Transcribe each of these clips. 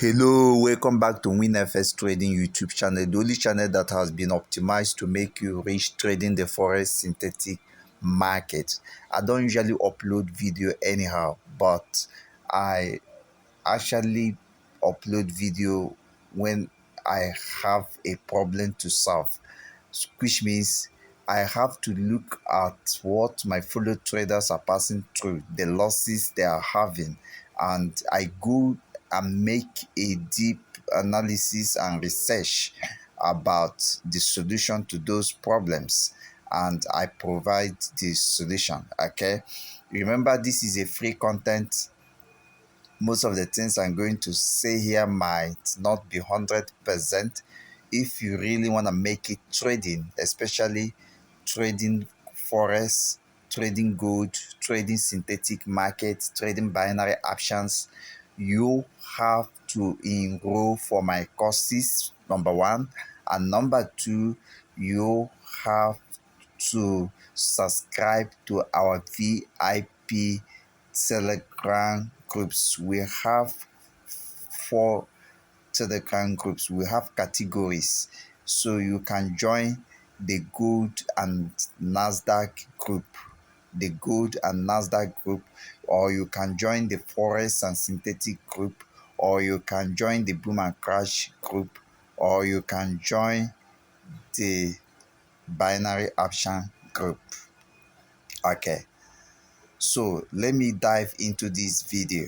Hello, welcome back to WINFXTRADING YouTube channel, the only channel that has been optimized to make you rich trading the Forex synthetic market. I don't usually upload video anyhow, but I actually upload video when I have a problem to solve, which means I have to look at what my fellow traders are passing through, the losses they are having, and I go and make a deep analysis and research about the solution to those problems, and I provide the solution. Okay, remember, this is a free content. Most of the things I'm going to say here might not be 100%. If you really want to make it trading, especially trading forex, trading gold, trading synthetic markets, trading binary options, you have to enroll for my courses, number one. And number two, you have to subscribe to our VIP Telegram groups. We have 4 Telegram groups. We have categories, so you can join the gold and Nasdaq group, or you can join the Forex and synthetic group, or you can join the boom and crash group, or you can join the binary option group. Okay, so let me dive into this video.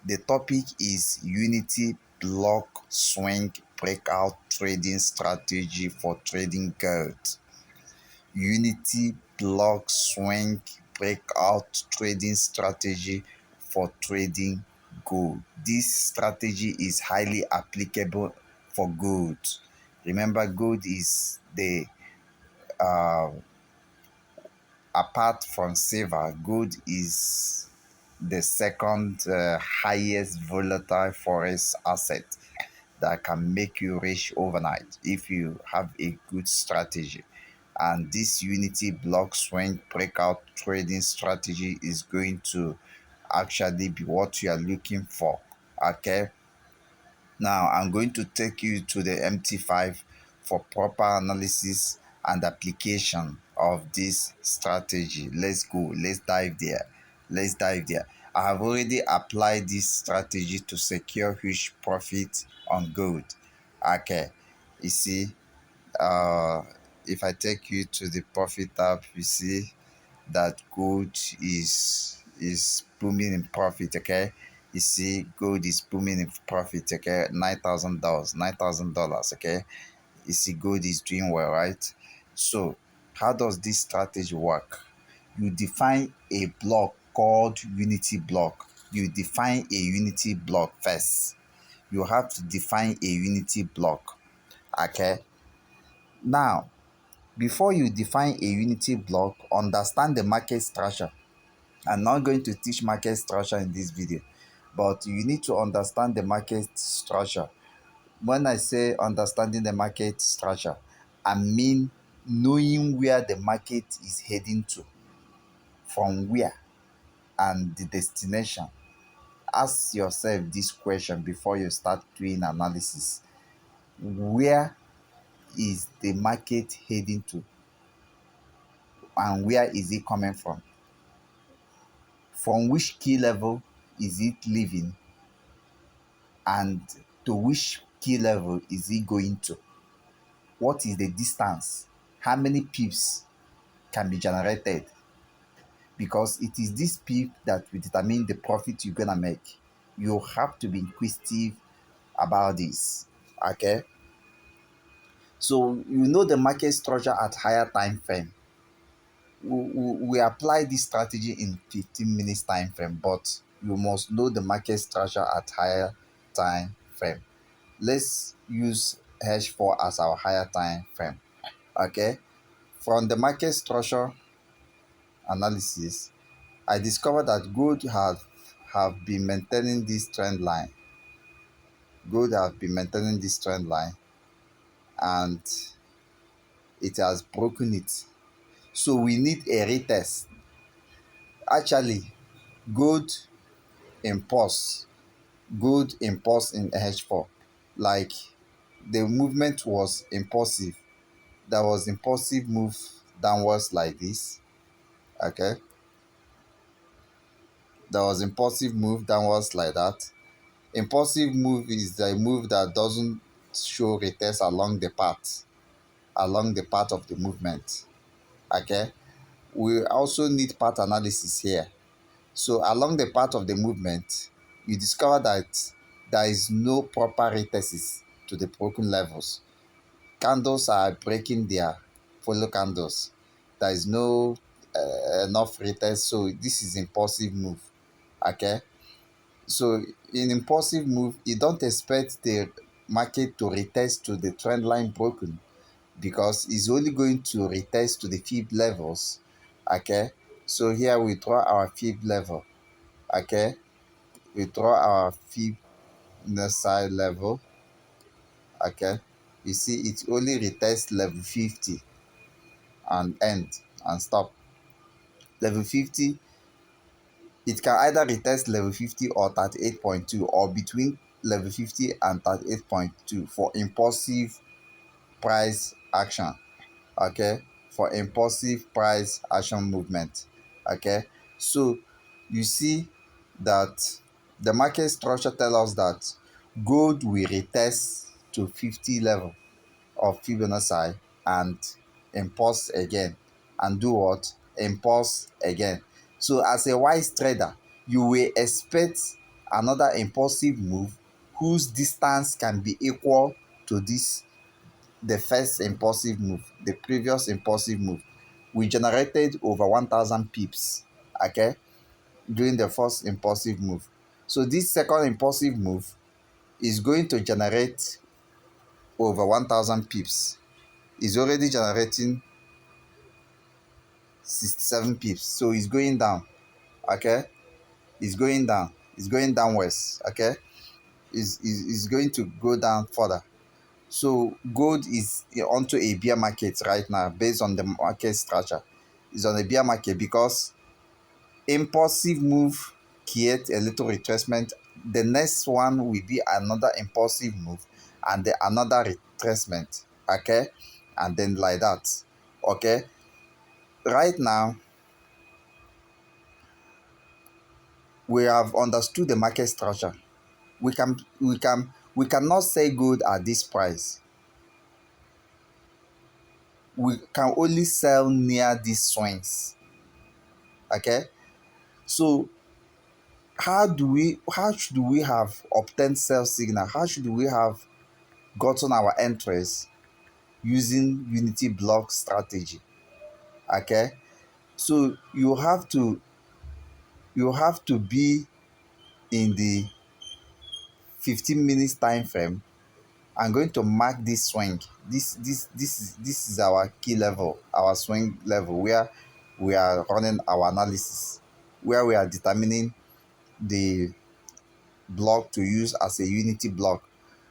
The topic is Unity Block Swing Breakout Trading Strategy for Trading Gold. Unity Block Swing Breakout Trading Strategy for Trading Gold. This strategy is highly applicable for gold. Remember, gold is the apart from silver, gold is the second highest volatile forex asset that can make you rich overnight if you have a good strategy. And this Unity block swing breakout trading strategy is going to actually be what you are looking for. Okay, now I'm going to take you to the MT5 for proper analysis and application of this strategy. Let's go. Let's dive there. I have already applied this strategy to secure huge profit on gold. Okay, you see, if I take you to the profit tab, you see that gold is booming in profit. Okay, you see gold is booming in profit. Okay, $9,000. Okay, you see gold is doing well, right? So how does this strategy work? You define a block called unity block. You define a unity block first. You have to define a unity block. Okay, now before you define a unity block, understand the market structure. I'm not going to teach market structure in this video, but you need to understand the market structure. When I say understanding the market structure, I mean knowing where the market is heading to, from where, and the destination. Ask yourself this question before you start doing analysis. Where is the market heading to, and where is it coming from? From which key level is it leaving, and to which key level is it going to? What is the distance? How many pips can be generated? Because it is this pip that will determine the profit you're gonna make. You have to be inquisitive about this. Okay, so you know the market structure at higher time frame. We apply this strategy in 15 minutes time frame, but you must know the market structure at higher time frame. Let's use H4 as our higher time frame. Okay, from the market structure analysis, I discovered that gold have been maintaining this trend line. And it has broken it. So we need a retest. Actually, gold in pause gold impulse in H4. Like the movement was impulsive. There was impulsive move downwards like this. Okay. There was impulsive move downwards like that. Impulsive move is the move that doesn't show retest along the path of the movement. Okay. We also need path analysis here. So along the path of the movement, you discover that there is no proper retests to the broken levels. Candles are breaking their follow candles. There is no enough retest, so this is impulsive move. Okay. So in impulsive move, you don't expect the market to retest to the trend line broken because it's only going to retest to the fib levels. Okay. So here we draw our fib level. Okay. We draw our fib side level. Okay. You see it only retests level 50 and end and stop. Level 50, it can either retest level 50 or 38.2 or between level 50 and 38.2 for impulsive price action. Okay. For impulsive price action movement. Okay. So you see that the market structure tells us that gold will retest to 50 level of Fibonacci and impulse again and do what? Impulse again. So as a wise trader, you will expect another impulsive move whose distance can be equal to this, the first impulsive move, the previous impulsive move. We generated over 1000 pips, okay, during the first impulsive move. So this second impulsive move is going to generate over 1000 pips. It's already generating 67 pips. So it's going down. Okay. It's going down. It's going downwards. Okay. It's going to go down further. So gold is onto a bear market right now based on the market structure. It's on a bear market because impulsive move create a little retracement. The next one will be another impulsive move and then another retracement. Okay. And then like that. Okay. Right now, we have understood the market structure. We cannot sell gold at this price. We can only sell near these swings. Okay. So how should we have obtained sell signal? How should we have gotten our entries using unity block strategy? Okay. So you have to be in the 15 minutes time frame. I'm going to mark this swing. This is our key level, our swing level, where we are running our analysis, where we are determining the block to use as a unity block.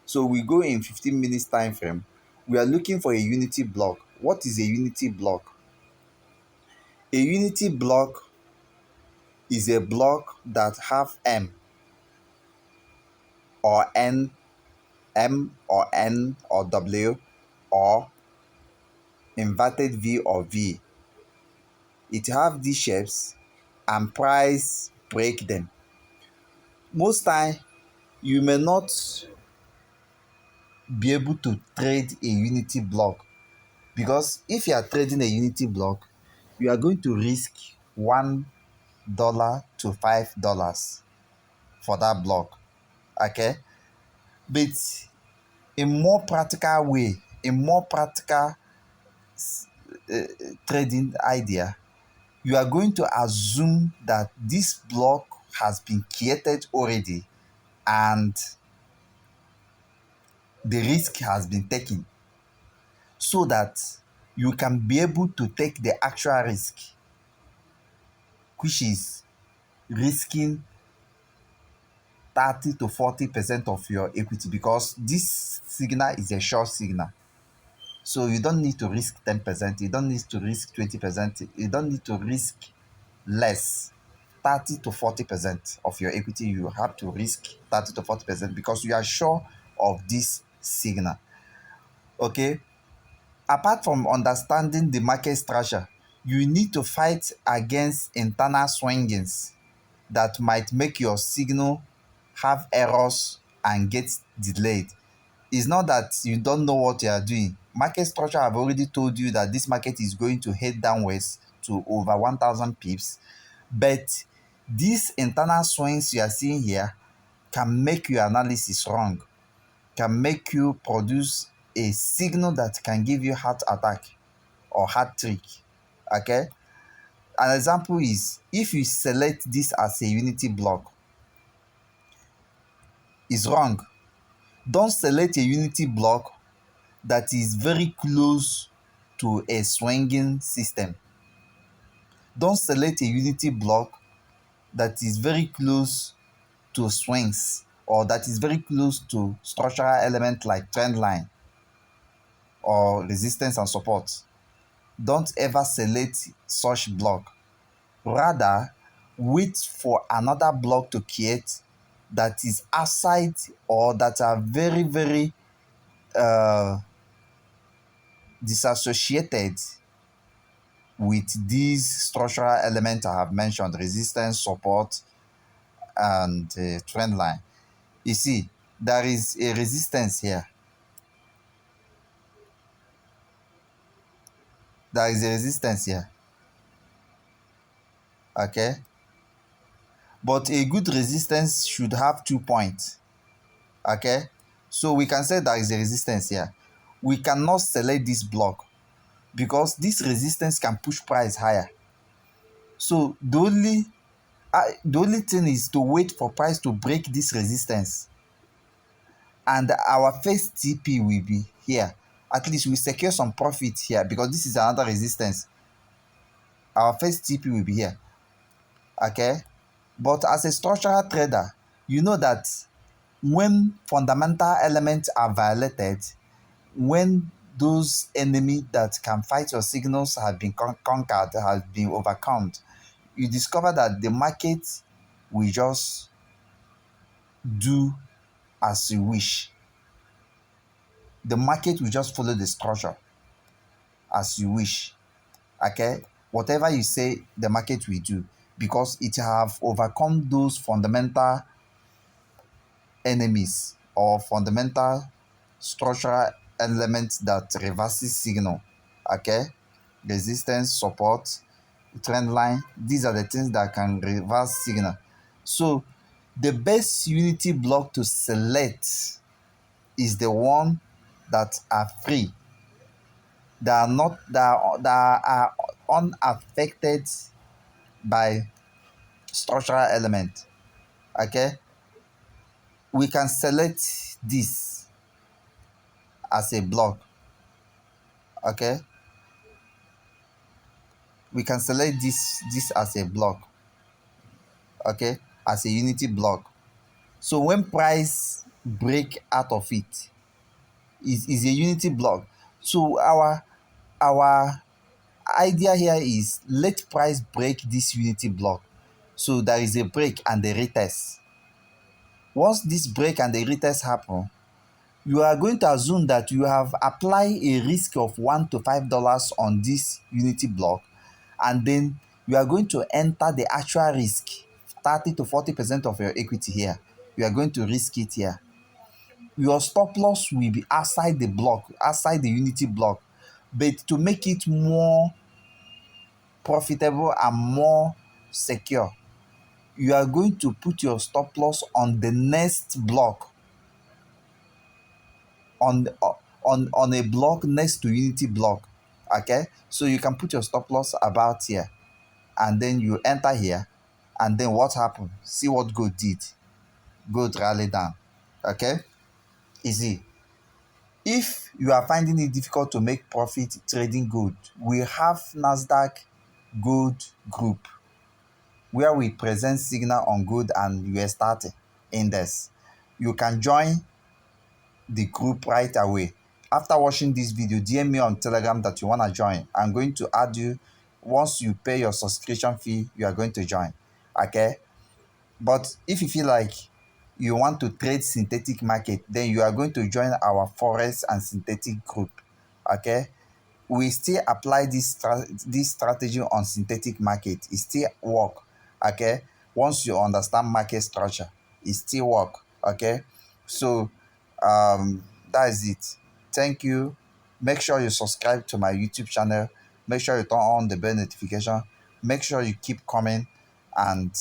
So we go in 15 minutes time frame. We are looking for a unity block. What is a unity block? A unity block is a block that have M or N, M or N or W, or inverted V or V. It have these shapes and price break them. Most time you may not be able to trade a unity block because if you are trading a unity block, you are going to risk $1 to $5 for that block. Okay. But a more practical way, a more practical trading idea, you are going to assume that this block has been created already and the risk has been taken so that you can be able to take the actual risk, which is risking 30 to 40% of your equity because this signal is a short signal. So you don't need to risk 10%, you don't need to risk 20%, you don't need to risk less. 30 to 40% of your equity. You have to risk 30 to 40% because you are sure of this signal. Okay? Apart from understanding the market structure, you need to fight against internal swingings that might make your signal have errors and get delayed. It's not that you don't know what you are doing. Market structure have already told you that this market is going to head downwards to over 1,000 pips. But these internal swings you are seeing here can make your analysis wrong, can make you produce a signal that can give you heart attack or heart trick. Okay? An example is if you select this as a unity block, it's wrong. Don't select a unity block that is very close to a swinging system. Don't select a unity block that is very close to swings or that is very close to structural element like trend line or resistance and support. Don't ever select such block. Rather, wait for another block to create that is outside or that are very, very disassociated with these structural elements I have mentioned, resistance, support, and trend line. You see, there is a resistance here. There is a resistance here. Okay? But a good resistance should have 2 points. Okay? So we can say there is a resistance here. We cannot select this block because this resistance can push price higher. So the only thing is to wait for price to break this resistance. And our first TP will be here. At least we secure some profit here because this is another resistance. Our first TP will be here. Okay? But as a structural trader, you know that when fundamental elements are violated, when those enemies that can fight your signals have been conquered, have been overcome, you discover that the market will just do as you wish. The market will just follow the structure as you wish. Okay? Whatever you say, the market will do because it have overcome those fundamental enemies or fundamental structural elements that reverses signal. Okay? Resistance, support, trend line. These are the things that can reverse signal. So the best unity block to select is the one that are free, that are unaffected by structural element. Okay? We can select this as a block. Okay? We can select this as a block. Okay? As a unity block. So when price break out of it, is a unity block. So our idea here is let price break this unity block. So there is a break and a retest. Once this break and the retest happen, you are going to assume that you have applied a risk of $1 to $5 on this unity block, and then you are going to enter the actual risk, 30 to 40% of your equity here. You are going to risk it here. Your stop loss will be outside the block, outside the unity block. But to make it more profitable and more secure, you are going to put your stop loss on the next block, on a block next to unity block. Okay, so you can put your stop loss about here, and then you enter here, and then what happened? See what gold did. Gold rally down. Okay, easy. If you are finding it difficult to make profit trading gold, we have Nasdaq Gold Group, where we present signal on gold and US 30 index. You can join the group right away. After watching this video, DM me on Telegram that you want to join. I'm going to add you. Once you pay your subscription fee, you are going to join. Okay. But if you feel like you want to trade synthetic market, then you are going to join our Forex and synthetic group. Okay. We still apply this strategy on synthetic market. It still work. Okay. Once you understand market structure, it still work. Okay. So that is it. Thank you. Make sure you subscribe to my YouTube channel. Make sure you turn on the bell notification. Make sure you keep coming, and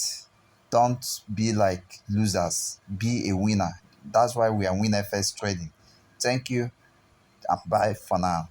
don't be like losers. Be a winner. That's why we are WinFX Trading. Thank you, and bye for now.